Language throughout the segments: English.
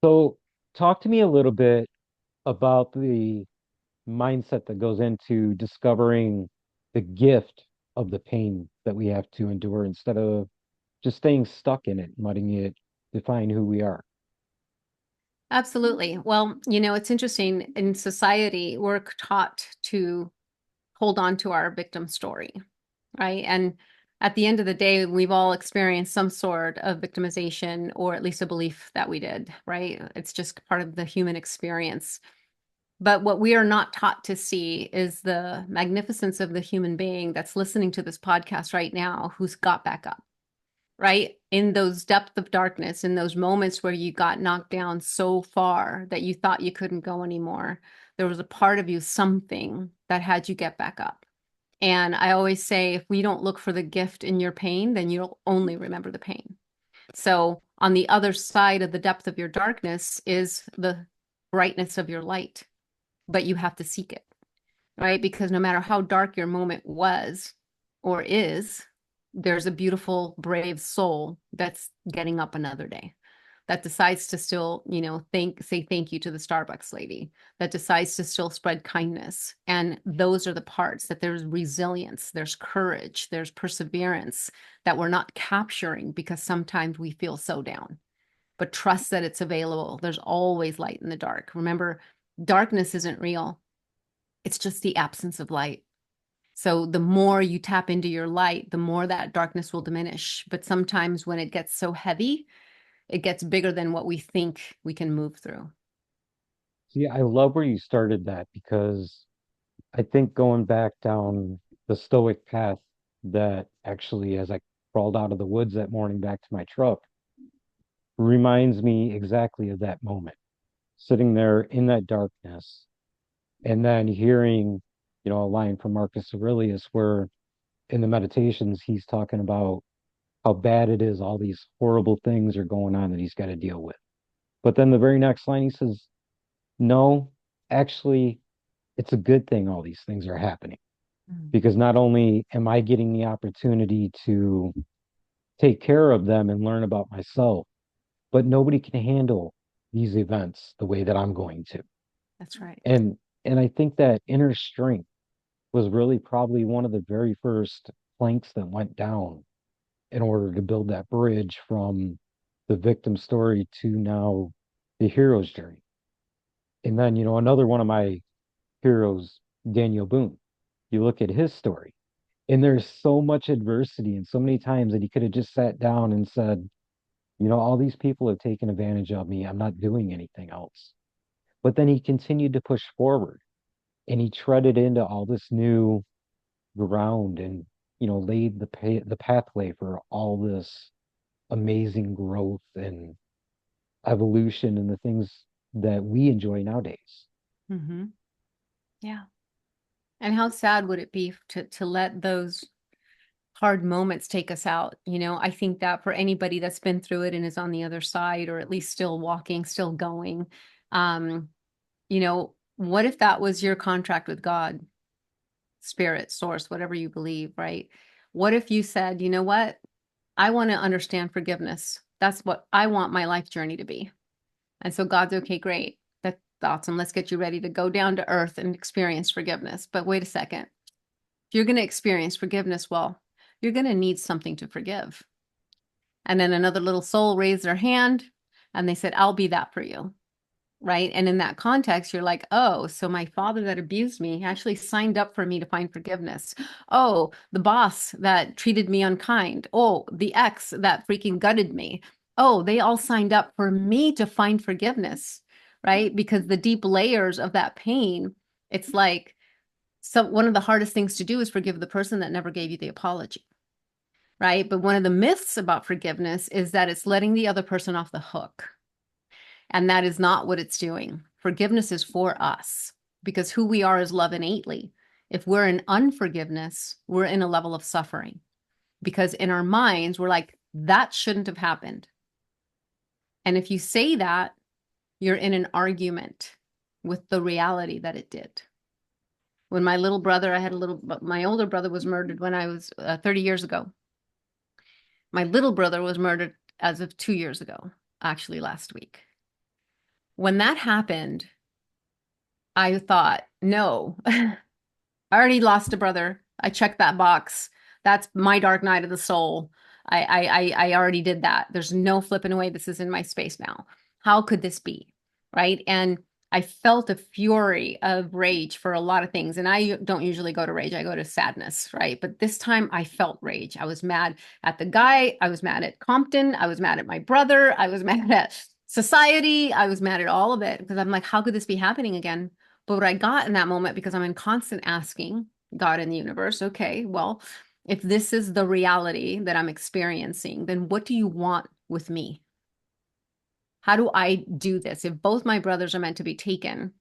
So, talk to me a little bit about the mindset that goes into discovering the gift of the pain that we have to endure instead of just staying stuck in it, and letting it define who we are. Absolutely. Well, it's interesting. In society, we're taught to hold on to our victim story, right? And at the end of the day, we've all experienced some sort of victimization or at least a belief that we did, right? It's just part of the human experience. But what we are not taught to see is the magnificence of the human being that's listening to this podcast right now who's got back up, right? In those depths of darkness, in those moments where you got knocked down so far that you thought you couldn't go anymore, there was a part of you, something that had you get back up. And I always say, if we don't look for the gift in your pain, then you'll only remember the pain. So on the other side of the depth of your darkness is the brightness of your light, but you have to seek it, right? Because no matter how dark your moment was or is, there's a beautiful, brave soul that's getting up another day, that decides to still, say thank you to the Starbucks lady, that decides to still spread kindness. And those are the parts that there's resilience, there's courage, there's perseverance that we're not capturing because sometimes we feel so down. But trust that it's available. There's always light in the dark. Remember, darkness isn't real. It's just the absence of light. So the more you tap into your light, the more that darkness will diminish. But sometimes when it gets so heavy, it gets bigger than what we think we can move through. See, I love where you started that because I think going back down the stoic path that actually, as I crawled out of the woods that morning back to my truck, reminds me exactly of that moment, sitting there in that darkness and then hearing, a line from Marcus Aurelius where in the meditations he's talking about how bad it is, all these horrible things are going on that he's got to deal with. But then the very next line he says, no, actually, it's a good thing all these things are happening Mm. because not only am I getting the opportunity to take care of them and learn about myself, but nobody can handle these events the way that I'm going to. That's right. And I think that inner strength was really probably one of the very first planks that went down in order to build that bridge from the victim story to now the hero's journey. And then, another one of my heroes, Daniel Boone, you look at his story, and there's so much adversity and so many times that he could have just sat down and said, all these people have taken advantage of me. I'm not doing anything else. But then he continued to push forward and he treaded into all this new ground and, laid the pathway for all this amazing growth and evolution and the things that we enjoy nowadays. Mm-hmm. Yeah. And how sad would it be to let those hard moments take us out? I think that for anybody that's been through it and is on the other side, or at least still walking, still going, um, what if that was your contract with God, spirit, source, whatever you believe, right? What if you said, you know what? I want to understand forgiveness. That's what I want my life journey to be. And so God's okay, great. That's awesome. Let's get you ready to go down to earth and experience forgiveness. But wait a second. If you're going to experience forgiveness, well, you're going to need something to forgive. And then another little soul raised their hand and they said, I'll be that for you. Right. And in that context, you're like, oh, so my father that abused me actually signed up for me to find forgiveness. Oh, the boss that treated me unkind. Oh, the ex that freaking gutted me. Oh, they all signed up for me to find forgiveness. Right. Because the deep layers of that pain, it's like, so one of the hardest things to do is forgive the person that never gave you the apology. Right. But one of the myths about forgiveness is that it's letting the other person off the hook. And that is not what it's doing. Forgiveness is for us because who we are is love innately. If we're in unforgiveness, we're in a level of suffering because in our minds, we're like, that shouldn't have happened. And if you say that, you're in an argument with the reality that it did. When my little brother, my older brother was murdered when I was 30 years ago. My little brother was murdered as of 2 years ago, actually last week. When that happened, I thought, no, I already lost a brother. I checked that box. That's my dark night of the soul. I already did that. There's no flipping away. This is in my space now. How could this be? Right. And I felt a fury of rage for a lot of things. And I don't usually go to rage, I go to sadness. Right. But this time I felt rage. I was mad at the guy. I was mad at Compton. I was mad at my brother. I was mad at society. I was mad at all of it because I'm like, how could this be happening again? But what I got in that moment, because I'm in constant asking God in the universe, okay, well, if this is the reality that I'm experiencing, then what do you want with me? How do I do this? If both my brothers are meant to be taken,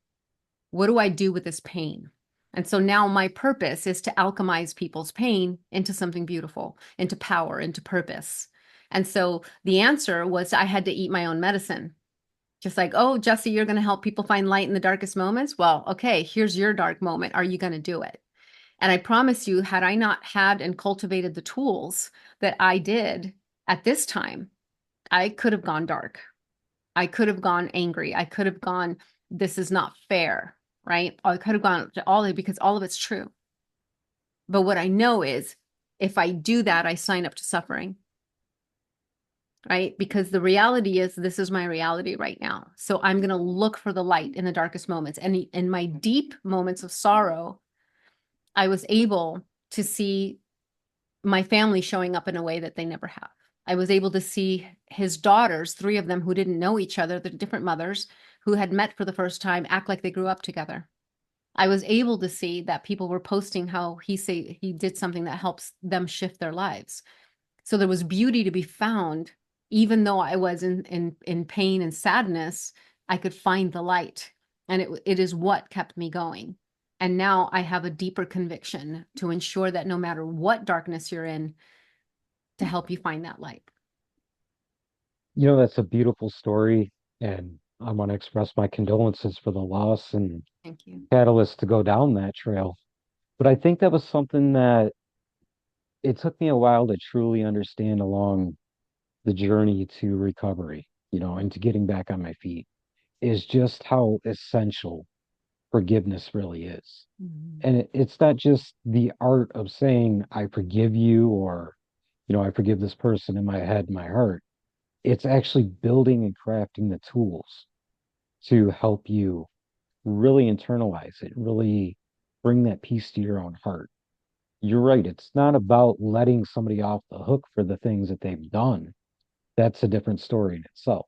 what do I do with this pain? And so now my purpose is to alchemize people's pain into something beautiful, into power, into purpose. And so the answer was I had to eat my own medicine. Just like, oh, Jesse, you're going to help people find light in the darkest moments. Well, okay, here's your dark moment. Are you going to do it? And I promise you, had I not had and cultivated the tools that I did at this time, I could have gone dark. I could have gone angry. I could have gone, this is not fair, right? I could have gone to all of it because all of it's true. But what I know is if I do that, I sign up to suffering, right? Because the reality is this is my reality right now. So I'm going to look for the light in the darkest moments. And in my deep moments of sorrow, I was able to see my family showing up in a way that they never have. I was able to see his daughters, three of them who didn't know each other, the different mothers who had met for the first time, act like they grew up together. I was able to see that people were posting how he did something that helps them shift their lives. So there was beauty to be found, even though I was in pain and sadness, I could find the light. And it is what kept me going. And now I have a deeper conviction to ensure that no matter what darkness you're in, to help you find that light. That's a beautiful story, and I want to express my condolences for the loss and Thank you. catalyst to go down that trail. But I think that was something that it took me a while to truly understand along the journey to recovery, and to getting back on my feet, is just how essential forgiveness really is. Mhm. And it's not just the art of saying, I forgive you, or, I forgive this person in my head, my heart. It's actually building and crafting the tools to help you really internalize it, really bring that peace to your own heart. You're right. It's not about letting somebody off the hook for the things that they've done. That's a different story in itself.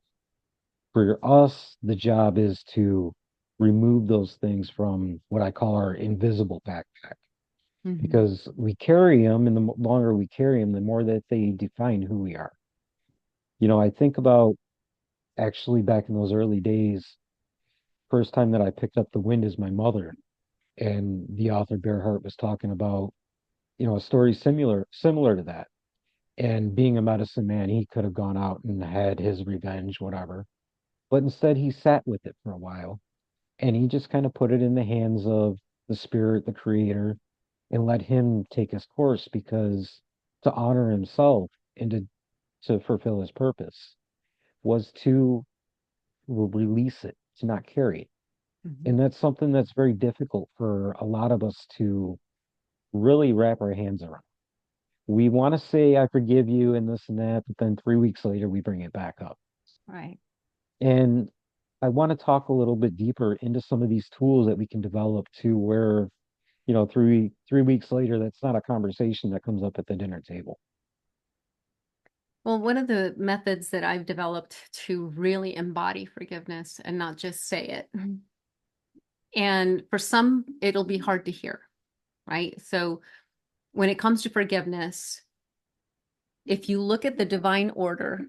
For us, the job is to remove those things from what I call our invisible backpack, Mhm. because we carry them, and the longer we carry them, the more that they define who we are. I think about actually back in those early days, first time that I picked up the wind is my mother, and the author Bearhart was talking about, a story similar to that. And being a medicine man, he could have gone out and had his revenge, whatever. But instead, he sat with it for a while, and he just kind of put it in the hands of the spirit, the creator, and let him take his course, because to honor himself and to fulfill his purpose was to release it, to not carry it. Mhm. And that's something that's very difficult for a lot of us to really wrap our hands around. We want to say, I forgive you, and this and that, but then 3 weeks later, we bring it back up. Right. And I want to talk a little bit deeper into some of these tools that we can develop to where, 3 weeks later, that's not a conversation that comes up at the dinner table. Well, one of the methods that I've developed to really embody forgiveness and not just say it. And for some, it'll be hard to hear, right? So when it comes to forgiveness, if you look at the divine order,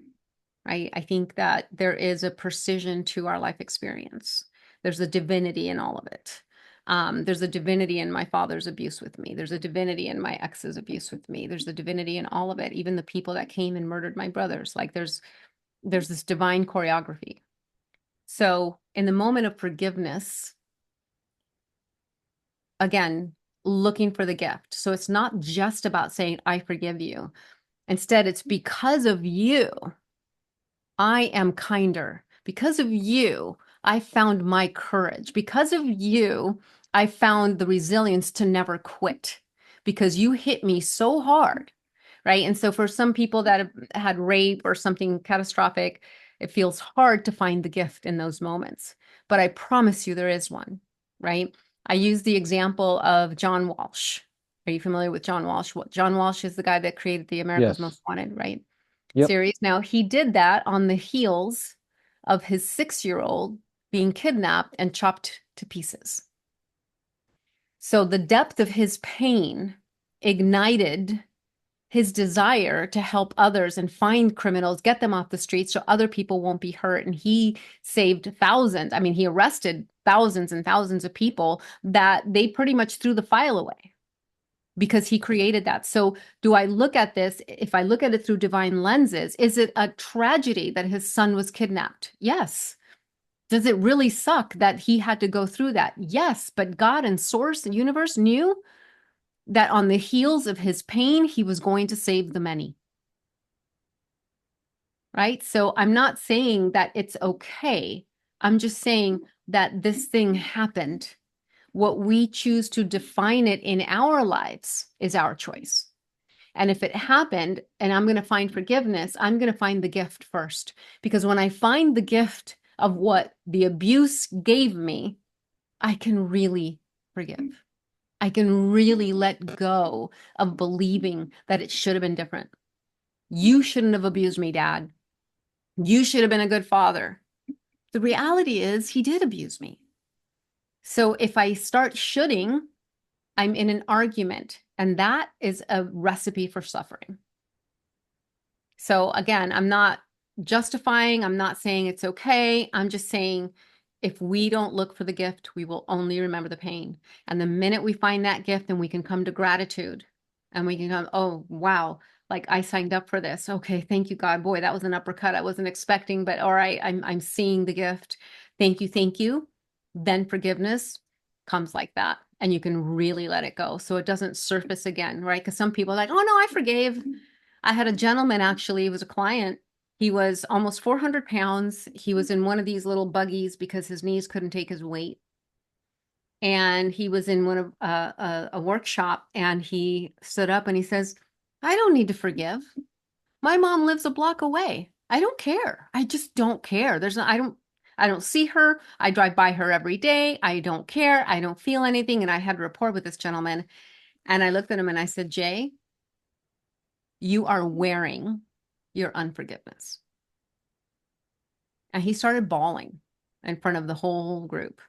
right, I think that there is a precision to our life experience. There's a divinity in all of it. There's a divinity in my father's abuse with me. There's a divinity in my ex's abuse with me. There's a divinity in all of it. Even the people that came and murdered my brothers. Like there's this divine choreography. So in the moment of forgiveness, again, looking for the gift. So it's not just about saying, I forgive you. Instead, it's because of you, I am kinder. Because of you, I found my courage. Because of you, I found the resilience to never quit because you hit me so hard, right? And so for some people that have had rape or something catastrophic, it feels hard to find the gift in those moments. But I promise you there is one, right? I use the example of John Walsh. Are you familiar with John Walsh? Well, John Walsh is the guy that created the America's Yes. Most Wanted, right? Yep. Series. Now, he did that on the heels of his 6-year-old being kidnapped and chopped to pieces. So the depth of his pain ignited his desire to help others and find criminals, get them off the streets so other people won't be hurt. And he saved thousands. I mean, he arrested thousands and thousands of people that they pretty much threw the file away because he created that. So, do I look at this, if I look at it through divine lenses, is it a tragedy that his son was kidnapped? Yes. Does it really suck that he had to go through that? Yes. But God and source and universe knew that on the heels of his pain, he was going to save the many. Right? So, I'm not saying that it's okay. I'm just saying that this thing happened. What we choose to define it in our lives is our choice. And if it happened and I'm going to find forgiveness, I'm going to find the gift first. Because when I find the gift of what the abuse gave me, I can really forgive. I can really let go of believing that it should have been different. You shouldn't have abused me, Dad. You should have been a good father. The reality is, he did abuse me. So if I start shoulding, I'm in an argument, and that is a recipe for suffering. So again, I'm not justifying, I'm not saying it's okay. I'm just saying if we don't look for the gift, we will only remember the pain. And the minute we find that gift, then we can come to gratitude and we can come, oh, wow, like I signed up for this. Okay, thank you, God. Boy, that was an uppercut I wasn't expecting, but all right, I'm seeing the gift. Thank you, thank you. Then forgiveness comes like that. And you can really let it go. So it doesn't surface again, right? Because some people are like, oh no, I forgave. I had a gentleman actually, he was a client. He was almost 400 pounds. He was in one of these little buggies because his knees couldn't take his weight. And he was in one of a workshop and he stood up and he says, I don't need to forgive. My mom lives a block away. I don't care. I just don't care. I don't see her. I drive by her every day. I don't care. I don't feel anything. And I had a rapport with this gentleman. And I looked at him and I said, Jay, you are wearing your unforgiveness. And he started bawling in front of the whole group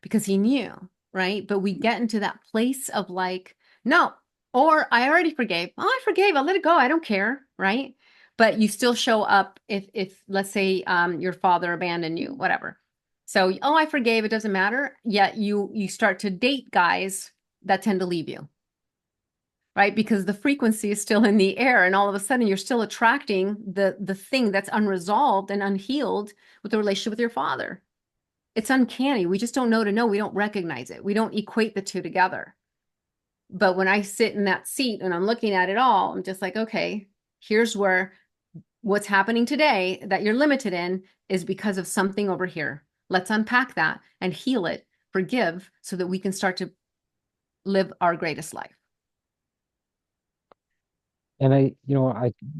because he knew, right? But we get into that place of like, no, or I already forgave. Oh, I forgave. I'll let it go. I don't care, right? But you still show up if let's say your father abandoned you, whatever. So, oh, I forgave. It doesn't matter. Yet you start to date guys that tend to leave you, right? Because the frequency is still in the air, and all of a sudden you're still attracting the thing that's unresolved and unhealed with the relationship with your father. It's uncanny. We just don't know to know. We don't recognize it. We don't equate the two together. But when I sit in that seat and I'm looking at it all, I'm just like, okay, here's where what's happening today that you're limited in is because of something over here. Let's unpack that and heal it, forgive, so that we can start to live our greatest life. And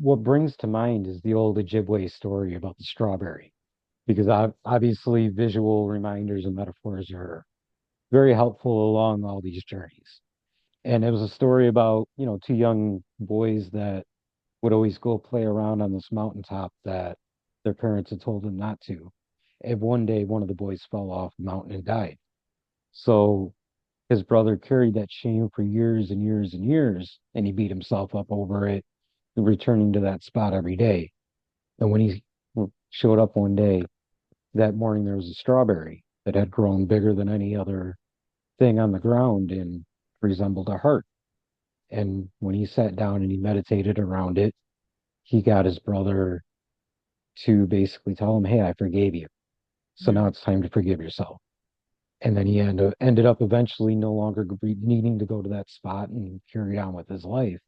what brings to mind is the old Ojibwe story about the strawberry, because obviously visual reminders and metaphors are very helpful along all these journeys. And it was a story about, two young boys that would always go play around on this mountaintop that their parents had told them not to. And one day, one of the boys fell off the mountain and died. So his brother carried that shame for years and years and years, and he beat himself up over it, returning to that spot every day. And when he showed up one day, that morning there was a strawberry that had grown bigger than any other thing on the ground and resembled a heart. And when he sat down and he meditated around it, he got his brother to basically tell him, hey, I forgave you. So now it's time to forgive yourself. And then he ended up eventually no longer needing to go to that spot and carry on with his life.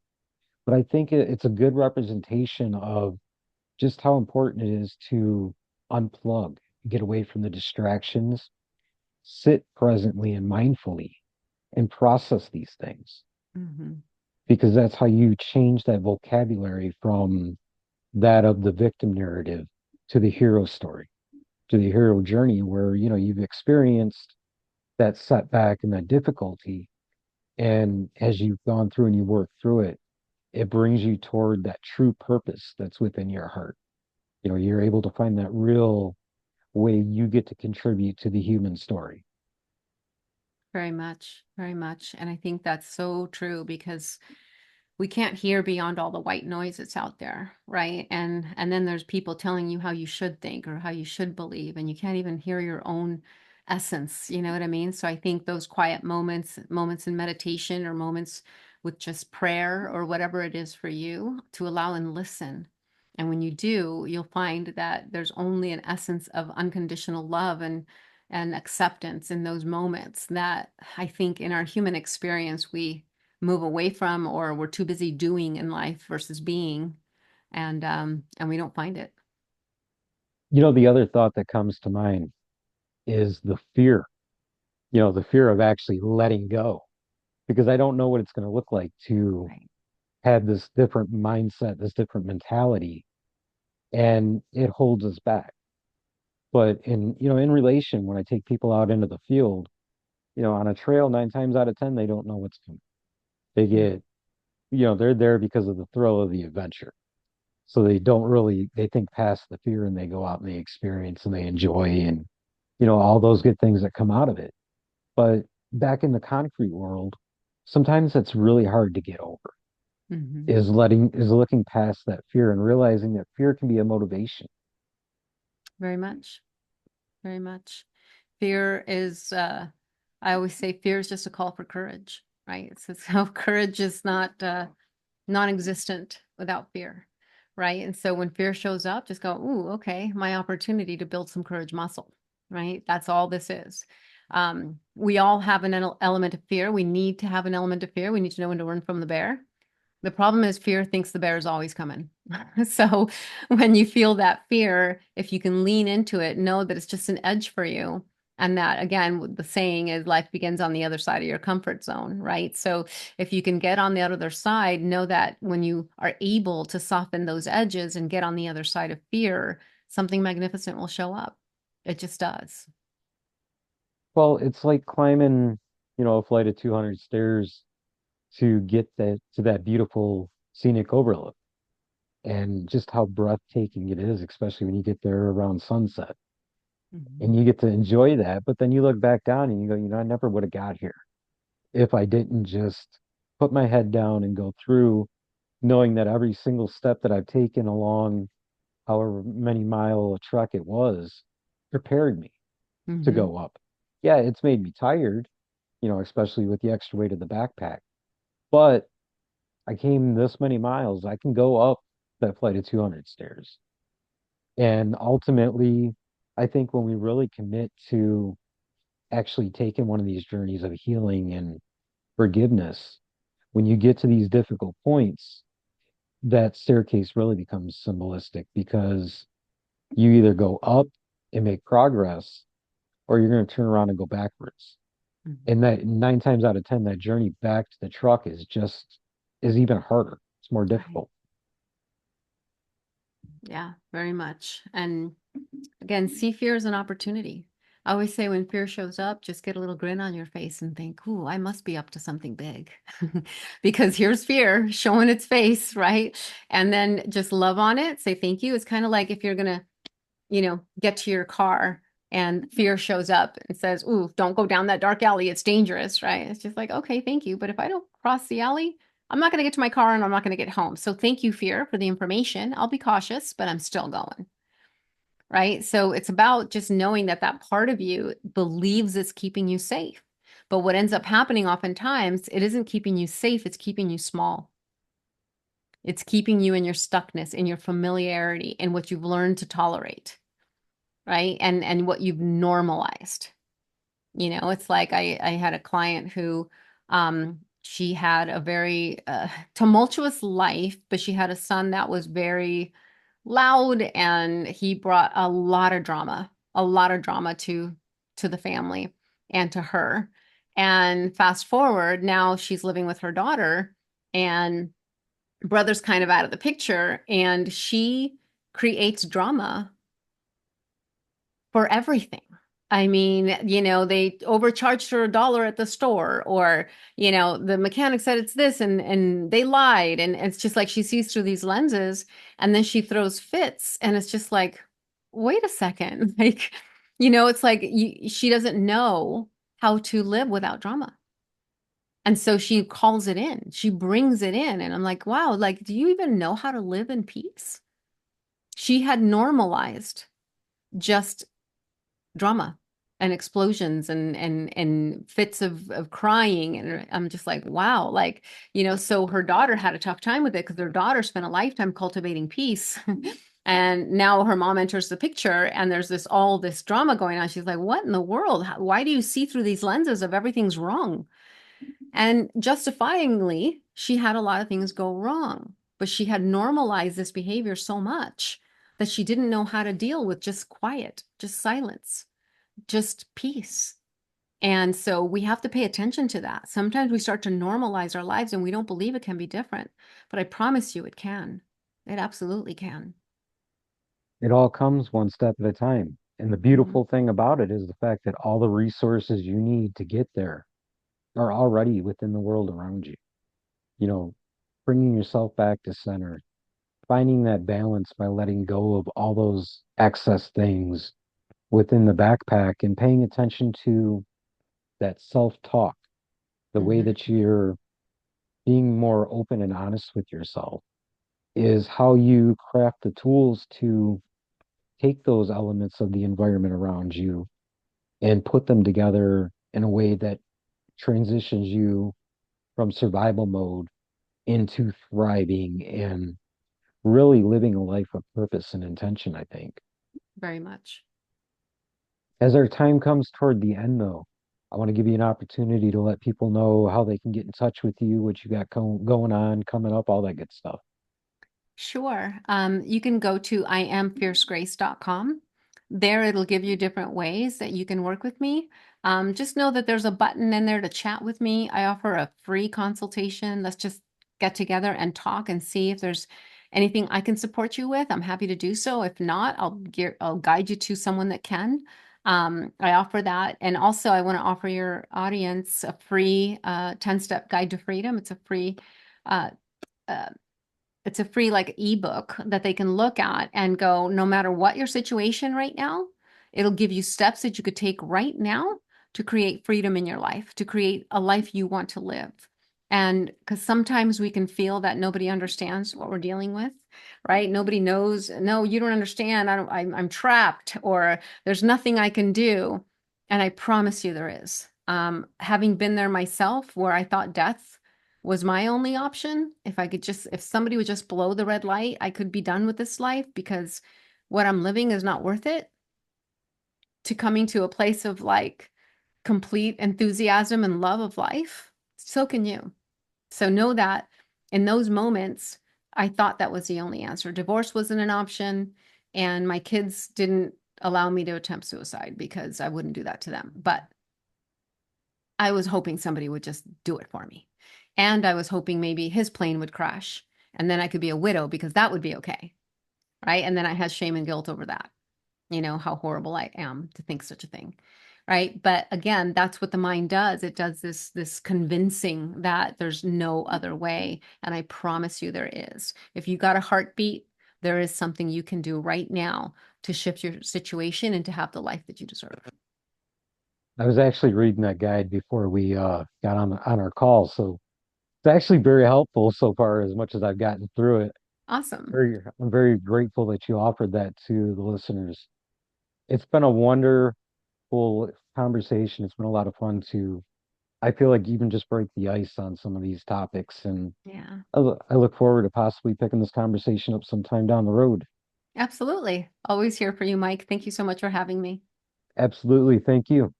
But I think it's a good representation of just how important it is to unplug get away from the distractions, sit presently and mindfully and process these things, Hmm. because that's how you change that vocabulary from that of the victim narrative to the hero story, to the hero journey where, you've experienced that setback and that difficulty. And as you've gone through and you work through it, it brings you toward that true purpose that's within your heart. You're able to find that real way you get to contribute to the human story. Very much, very much. And I think that's so true because we can't hear beyond all the white noise that's out there, right? And then there's people telling you how you should think or how you should believe, and you can't even hear your own essence, you know what I mean? So I think those quiet moments, moments in meditation or moments with just prayer or whatever it is for you, to allow and listen. And when you do, you'll find that there's only an essence of unconditional love and acceptance in those moments that I think in our human experience we move away from, or we're too busy doing in life versus being, and we don't find it. The other thought that comes to mind is the fear of actually letting go, because I don't know what it's going to look like to Right. have this different mindset, this different mentality, and it holds us back. But in relation, when I take people out into the field, on a trail, 9 times out of 10, they don't know what's coming. They Mm. get, they're there because of the thrill of the adventure. So they think past the fear and they go out and they experience and they enjoy and, all those good things that come out of it. But back in the concrete world, sometimes it's really hard to get over, Hmm. is looking past that fear and realizing that fear can be a motivation. Very much, very much. Fear is, I always say fear is just a call for courage, right? So, so courage is not non-existent without fear, right? And so when fear shows up, just go, ooh, okay, my opportunity to build some courage muscle, right? That's all this is. We all have an element of fear. We need to have an element of fear. We need to know when to run from the bear. The problem is fear thinks the bear is always coming. So when you feel that fear, if you can lean into it, know that it's just an edge for you. And that, again, the saying is life begins on the other side of your comfort zone, right? So if you can get on the other side, know that when you are able to soften those edges and get on the other side of fear, something magnificent will show up. It just does. Well, it's like climbing, a flight of 200 stairs to get that beautiful scenic overlook, and just how breathtaking it is, especially when you get there around sunset Mhm. and you get to enjoy that. But then you look back down and you go, I never would have got here if I didn't just put my head down and go through, knowing that every single step that I've taken along however many mile a trek it was prepared me to Mhm. go up. Yeah, it's made me tired, especially with the extra weight of the backpack. But I came this many miles, I can go up that flight of 200 stairs. And ultimately, I think when we really commit to actually taking one of these journeys of healing and forgiveness, when you get to these difficult points, that staircase really becomes symbolistic, because you either go up and make progress or you're going to turn around and go backwards. Mhm. And that 9 times out of 10, that journey back to the truck is even harder. It's more Right. difficult. Yeah, very much. And again, see fear as an opportunity. I always say when fear shows up, just get a little grin on your face and think, ooh, I must be up to something big. Because here's fear showing its face, right? And then just love on it, say thank you. It's kind of like if you're going to, get to your car and fear shows up and says, ooh, don't go down that dark alley. It's dangerous, right? It's just like, okay, thank you. But if I don't cross the alley, I'm not going to get to my car and I'm not going to get home. So thank you, fear, for the information. I'll be cautious, but I'm still going. Right. So it's about just knowing that that part of you believes it's keeping you safe. But what ends up happening oftentimes, it isn't keeping you safe, it's keeping you small. It's keeping you in your stuckness, in your familiarity, in what you've learned to tolerate, right? And what you've normalized. It's like I had a client who she had a very tumultuous life, but she had a son that was very loud and he brought a lot of drama. a lot of drama to the family and to her. And fast forward, now she's living with her daughter, and brother's kind of out of the picture, and she creates drama for everything. I mean, they overcharged her $1 at the store, or, the mechanic said it's this, and they lied. And it's just like she sees through these lenses, and then she throws fits, and it's just like, wait a second. Like, it's like she doesn't know how to live without drama. And so she calls it in, she brings it in. And I'm like, wow, like, do you even know how to live in peace? She had normalized just drama and explosions and fits of crying. And I'm just like, wow, like, so her daughter had a tough time with it because her daughter spent a lifetime cultivating peace. And now her mom enters the picture, and there's all this drama going on. She's like, what in the world? Why do you see through these lenses of everything's wrong? And justifyingly, she had a lot of things go wrong, but she had normalized this behavior so much that she didn't know how to deal with just quiet, just silence, just peace. And so we have to pay attention to that. Sometimes we start to normalize our lives and we don't believe it can be different, but I promise you it can. It absolutely can. It all comes one step at a time. And the Mhm. beautiful thing about it is the fact that all the resources you need to get there are already within the world around you. You know, bringing yourself back to center, finding that balance by letting go of all those excess things within the backpack and paying attention to that self-talk, the way Mhm. that you're being more open and honest with yourself is how you craft the tools to take those elements of the environment around you and put them together in a way that transitions you from survival mode into thriving and really living a life of purpose and intention, I think. Very much. As our time comes toward the end, though, I want to give you an opportunity to let people know how they can get in touch with you, what you got going on, coming up, all that good stuff. Sure. You can go to iamfiercegrace.com. There, it'll give you different ways that you can work with me. Just know that there's a button in there to chat with me. I offer a free consultation. Let's just get together and talk and see if there's anything I can support you with. I'm happy to do so. If not, I'll guide you to someone that can. I offer that. And also, I want to offer your audience a free 10-step guide to freedom. Uh, uh, it's a free like ebook that they can look at and go, no matter what your situation right now, it'll give you steps that you could take right now to create freedom in your life, to create a life you want to live. And because sometimes we can feel that nobody understands what we're dealing with, right? Nobody knows. No, you don't understand. I'm trapped, or there's nothing I can do. And I promise you there is. Having been there myself, where I thought death was my only option. If somebody would just blow the red light, I could be done with this life because what I'm living is not worth it. To coming to a place of like complete enthusiasm and love of life, so can you. So know that in those moments, I thought that was the only answer. Divorce wasn't an option, and my kids didn't allow me to attempt suicide because I wouldn't do that to them. But I was hoping somebody would just do it for me. And I was hoping maybe his plane would crash and then I could be a widow because that would be okay. Right. And then I had shame and guilt over that, how horrible I am to think such a thing. Right. But again, that's what the mind does. It does this convincing that there's no other way. And I promise you there is. If you got a heartbeat, there is something you can do right now to shift your situation and to have the life that you deserve. I was actually reading that guide before we got on our call, so it's actually very helpful so far as much as I've gotten through it. Awesome. I'm very grateful that you offered that to the listeners. It's been a wonderful conversation. It's been a lot of fun to, I feel like even just break the ice on some of these topics. And Yeah. I look forward to possibly picking this conversation up sometime down the road. Absolutely. Always here for you, Mike. Thank you so much for having me. Absolutely. Thank you.